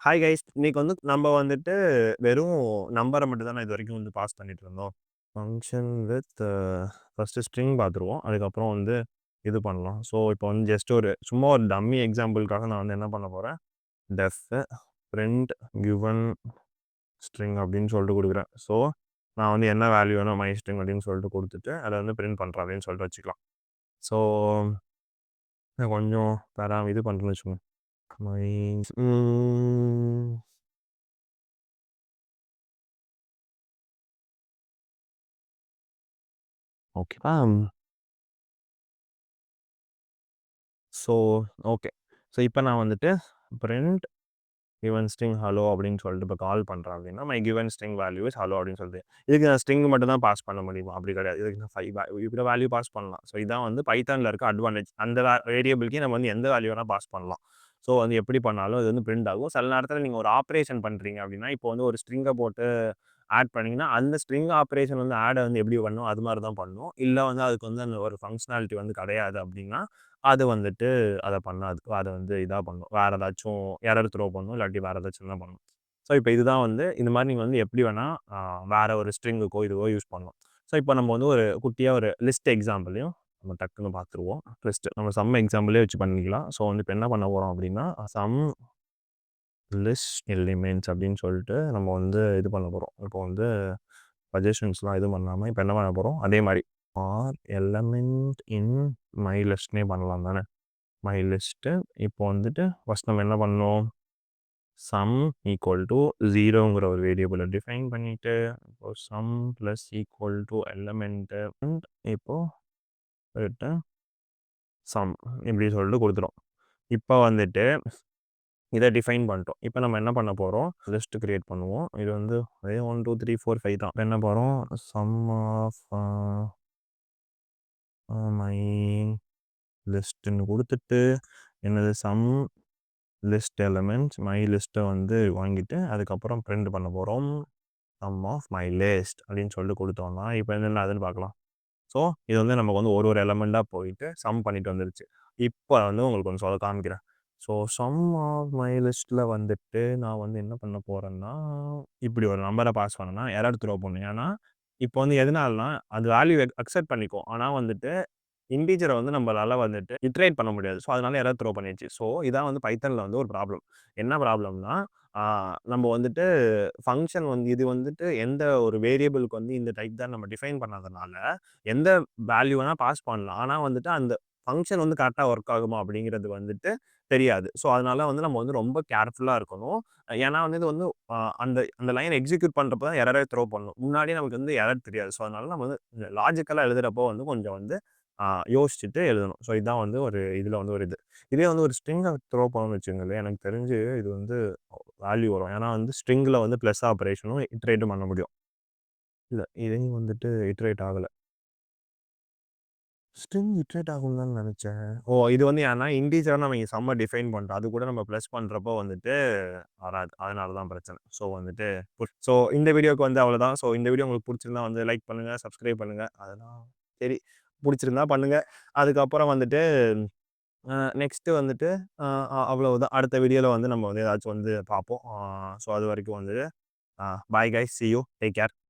Hi guys! இன்னைக்கு வந்து நம்ம வந்துட்டு வெறும் நம்பர மட்டும் தான் இதுவரைக்கும் வந்து பாஸ் பண்ணிட்டு இருந்தோம். ஃபங்ஷன் வித் ஃபர்ஸ்ட்டு ஸ்ட்ரிங் பார்த்துருவோம். அதுக்கப்புறம் வந்து இது பண்ணலாம். ஸோ, இப்போ வந்து ஜஸ்ட் சும்மா ஒரு டம்மி எக்ஸாம்பிள்க்காக நான் வந்து என்ன பண்ண போறேன், டெஃப் பிரிண்ட் கிவன் ஸ்ட்ரிங் அப்படின்னு சொல்லிட்டு குடுக்குறேன். ஸோ, நான் வந்து என்ன வேல்யூ வேணும் மை ஸ்ட்ரிங் அப்படின்னு சொல்லிட்டு குடுத்துட்டு, அத வந்து பிரிண்ட் பண்றேன் அப்படின்னு சொல்லிட்டு வச்சுக்கலாம். ஸோ, கொஞ்சம் இது பண்றேன்னு வச்சுக்கோங்க. மை ம் ஓகேவா? So, okay. ஸோ, இப்போ நான் வந்துட்டு பிரிண்ட் கிவன் ஸ்ட்ரிங் ஹலோ அப்படின்னு சொல்லிட்டு இப்போ கால் பண்ணுறேன் அப்படின்னா, my given string value is hello அப்படின்னு சொல்லிட்டு. இதுக்கு நான் ஸ்ட்ரிங் மட்டும் தான் பாஸ் பண்ண முடியுமா? அப்படி கிடையாது. இதுக்கு நான் 5 இவ்வளோ வேல்யூ பாஸ் பண்ணலாம். ஸோ, இதான் வந்து பைத்தான்ல இருக்க அட்வான்டேஜ். அந்த வேரியபிள்க்கே நம்ம வந்து எந்த வேல்யூ வேணா பாஸ் பண்ணலாம். ஸோ, வந்து எப்படி பண்ணாலும் அது வந்து பிரிண்ட் ஆகும். சில நேரத்தில நீங்க ஒரு ஆப்பரேஷன் பண்றீங்க அப்படின்னா, இப்போ வந்து ஒரு ஸ்ட்ரிங்க போட்டு ஆட் பண்ணீங்கன்னா, அந்த ஸ்ட்ரிங் ஆப்பரேஷன் வந்து ஆட வந்து எப்படி பண்ணும்? அது மாரி தான் பண்ணும். இல்ல வந்து அதுக்கு வந்து அந்த ஒரு ஃபங்ஷனாலிட்டி வந்து கிடையாது அப்படின்னா, அது வந்துட்டு அத பண்ணாது. அத வந்து இதா பண்ணும். வேற ஏதாச்சும் எரர் த்ரோ பண்ணும். இல்லாட்டி வேற ஏதாச்சும் தான் பண்ணும். ஸோ, இப்ப இதுதான் வந்து இந்த மாரி நீங்க வந்து எப்படி வேணா அ வேற ஒரு ஸ்ட்ரிங்குக்கோ, இதுவோ யூஸ் பண்ணலாம். ஸோ, இப்ப நம்ம வந்து ஒரு குட்டியா ஒரு லிஸ்ட் எக்ஸாம்பிளையும் நம்ம டக்குன்னு பார்த்துருவோம். நம்ம சம் எக்ஸாம்பிளே வச்சு பண்ணிக்கலாம். ஸோ, வந்து இப்ப என்ன பண்ண போறோம் அப்படின்னா, சம் லிஸ்ட் எலிமெண்ட்ஸ் அப்படின்னு சொல்லிட்டு நம்ம வந்து இது பண்ண போறோம். இப்போ வந்து சஜஷன்ஸ்லாம் எதுவும் பண்ணாம இப்ப என்ன பண்ண போறோம், அதே மாரி ஆர் எலிமெண்ட் இன் மை லிஸ்ட்னே பண்ணலாம் தானே. மை லிஸ்ட்டு இப்போ வந்துட்டு ஃபர்ஸ்ட் நம்ம என்ன பண்ணணும், சம் ஈக்குவல் டு 0ங்கிற ஒரு வேரியபிளை டிஃபைன் பண்ணிட்டு, இப்போ some plus equal to element இப்போ ரிட்டன் சம் இப்படி சொல்லிட்டு கொடுத்துரும். இப்போ வந்துட்டு இதை டிஃபைன் பண்ணிட்டோம். இப்போ நம்ம என்ன பண்ண போகிறோம், லிஸ்ட் கிரியேட் பண்ணுவோம். இது வந்து 1 2 3 4 5 தான். என்ன போகிறோம், சம் ஆஃப் மை லிஸ்ட்டுன்னு கொடுத்துட்டு, என்னது சம் லிஸ்ட் எலிமெண்ட்ஸ் மை லிஸ்ட்டை வந்து வாங்கிட்டு அதுக்கப்புறம் பிரிண்ட் பண்ண போகிறோம். சம் ஆஃப் மை லிஸ்ட் அப்படின்னு சொல்லிட்டு கொடுத்தோம்னா இப்போ என்ன அதுன்னு பார்க்கலாம். ஸோ, இது வந்து நமக்கு வந்து ஒரு எலமெண்ட்டாக போயிட்டு சம் பண்ணிட்டு வந்துருச்சு. இப்போ வந்து உங்களுக்கு கொஞ்சம் சொல்ல காமிக்கிறேன். ஸோ, சம் ஆஃப் மை லிஸ்ட்டில் வந்துட்டு நான் வந்து என்ன பண்ண போகிறேன்னா, இப்படி ஒரு நம்பரை பாஸ் பண்ணேன்னா எரர் த்ரோ பண்ணும். ஏன்னா, இப்போ வந்து எதனாலனா அது வேல்யூ அக்செப்ட் பண்ணிக்கும். ஆனால் வந்துட்டு இன்டிஜரை வந்து நம்மளால வந்துட்டு இட்ரேட் பண்ண முடியாது. ஸோ, அதனால எரர் த்ரோ பண்ணிடுச்சு. ஸோ, இதான் வந்து பைத்தான்ல வந்து ஒரு ப்ராப்ளம். என்ன ப்ராப்ளம்னா, நம்ம வந்துட்டு ஃபங்ஷன் வந்து இது வந்துட்டு எந்த ஒரு வேரியபிளுக்கு வந்து இந்த டைப் தான் நம்ம டிஃபைன் பண்ணாதனால, எந்த வேல்யூ வேணா பாஸ் பண்ணலாம். ஆனா வந்துட்டு அந்த ஃபங்ஷன் வந்து கரெக்ட்டா ஒர்க் ஆகுமா அப்படிங்கிறது வந்துட்டு தெரியாது. ஸோ, அதனால வந்து நம்ம வந்து ரொம்ப கேர்ஃபுல்லா இருக்கணும். ஏன்னா வந்து இது வந்து அந்த அந்த லைன் எக்ஸிக்யூட் பண்றப்ப தான் எரரே த்ரோ பண்ணும். முன்னாடியே நமக்கு வந்து எரர் தெரியாது. ஸோ, அதனால நம்ம வந்து லாஜிக்கலா எழுதுறப்போ வந்து கொஞ்சம் வந்து யோசிச்சுட்டு எழுதணும். ஸோ, இதான் வந்து இதுல வந்து ஒரு இது. இதே வந்து ஒரு ஸ்ட்ரிங்க த்ரோ பண்ணணும்னு வச்சுக்கோங்களேன், எனக்கு தெரிஞ்சு இது வந்து வேல்யூ வரும். ஏன்னா வந்து ஸ்ட்ரிங்ல வந்து பிளஸ் ஆப்பரேஷனும் இட்ரேட்டும் பண்ண முடியும். இல்ல இதையும் வந்துட்டு இட்ரேட் ஆகல. ஸ்ட்ரிங் இட்ரேட் ஆகும்னு தான் நெனச்சேன். ஓ! இது வந்து ஏன்னா இன்டிஜரா நம்ம இங்க சம்ம டிஃபைன் பண்றோம். அது கூட நம்ம பிளஸ் பண்றப்போ வந்துட்டு வராது. அதனால தான் பிரச்சனை. ஸோ வந்துட்டு ஸோ இந்த வீடியோக்கு வந்து அவ்வளோதான். ஸோ இந்த வீடியோ உங்களுக்கு புடிச்சிருந்தா வந்து லைக் பண்ணுங்க, சப்ஸ்கிரைப் பண்ணுங்க. அதெல்லாம் சரி. புடிச்சிருந்தா பண்ணுங்க. அதுக்கப்புறம் வந்துட்டு நெக்ஸ்ட்டு வந்துட்டு அ அ அவ்வளவுதான். அடுத்த வீடியோல வந்து நம்ம வந்து ஏதாச்சும் வந்து பார்ப்போம். ஸோ அதுவரைக்கும் வந்து bye guys. C you. Take care.